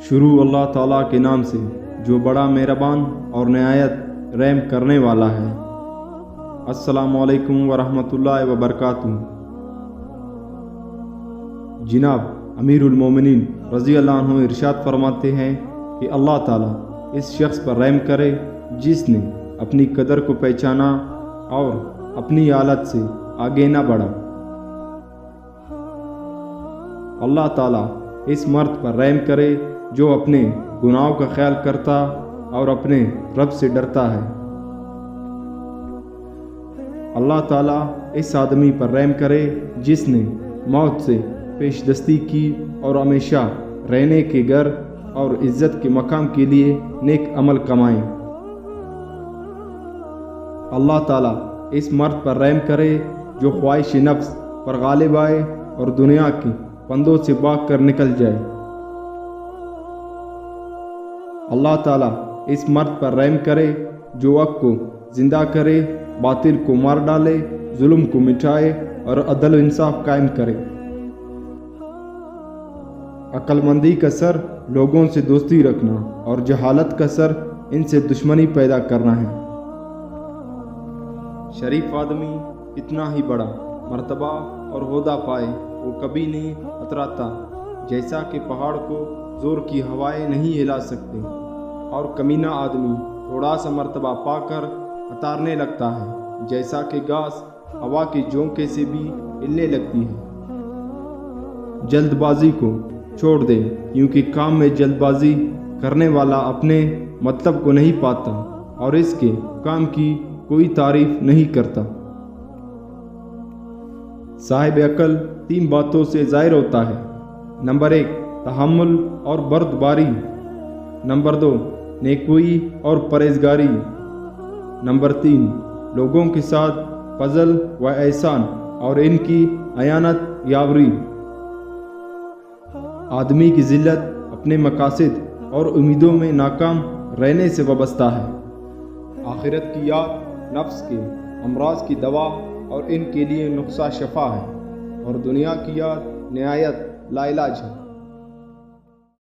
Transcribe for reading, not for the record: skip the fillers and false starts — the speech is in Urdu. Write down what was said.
شروع اللہ تعالیٰ کے نام سے جو بڑا مہربان اور نہایت رحم کرنے والا ہے۔ السلام علیکم ورحمۃ اللہ وبرکاتہ۔ جناب امیر المومنین رضی اللہ عنہ ارشاد فرماتے ہیں کہ اللہ تعالیٰ اس شخص پر رحم کرے جس نے اپنی قدر کو پہچانا اور اپنی حالت سے آگے نہ بڑھا۔ اللہ تعالیٰ اس مرد پر رحم کرے جو اپنے گناہوں کا خیال کرتا اور اپنے رب سے ڈرتا ہے۔ اللہ تعالیٰ اس آدمی پر رحم کرے جس نے موت سے پیش دستی کی اور ہمیشہ رہنے کے گھر اور عزت کے مقام کے لیے نیک عمل کمائے۔ اللہ تعالیٰ اس مرد پر رحم کرے جو خواہش نفس پر غالب آئے اور دنیا کے پندوں سے بھاگ کر نکل جائے۔ اللہ تعالیٰ اس مرد پر رحم کرے جو حق کو زندہ کرے، باطل کو مار ڈالے، ظلم کو مٹائے اور عدل و انصاف قائم کرے۔ عقل مندی کا سر لوگوں سے دوستی رکھنا اور جہالت کا سر ان سے دشمنی پیدا کرنا ہے۔ شریف آدمی اتنا ہی بڑا مرتبہ اور عہدہ پائے وہ کبھی نہیں اتراتا جیسا کہ پہاڑ کو زور کی ہوائیں نہیں ہلا سکتے، اور کمینہ آدمی تھوڑا سا مرتبہ پا کر اتارنے لگتا ہے جیسا کہ گھاس ہوا کے جھونکے سے بھی ہلنے لگتی ہے۔ جلد بازی کو چھوڑ دے کیونکہ کام میں جلد بازی کرنے والا اپنے مطلب کو نہیں پاتا اور اس کے کام کی کوئی تعریف نہیں کرتا۔ صاحب عقل 3 باتوں سے ظاہر ہوتا ہے۔ نمبر 1 تحمل اور بردباری، نمبر 2 نیکوئی اور پرہیزگاری، نمبر 3 لوگوں کے ساتھ فضل و احسان اور ان کی اعانت یاوری۔ آدمی کی ذلت اپنے مقاصد اور امیدوں میں ناکام رہنے سے وابستہ ہے۔ آخرت کی یاد نفس کے امراض کی دوا اور ان کے لیے نسخہ شفا ہے، اور دنیا کی یاد نہایت لا علاج ہے۔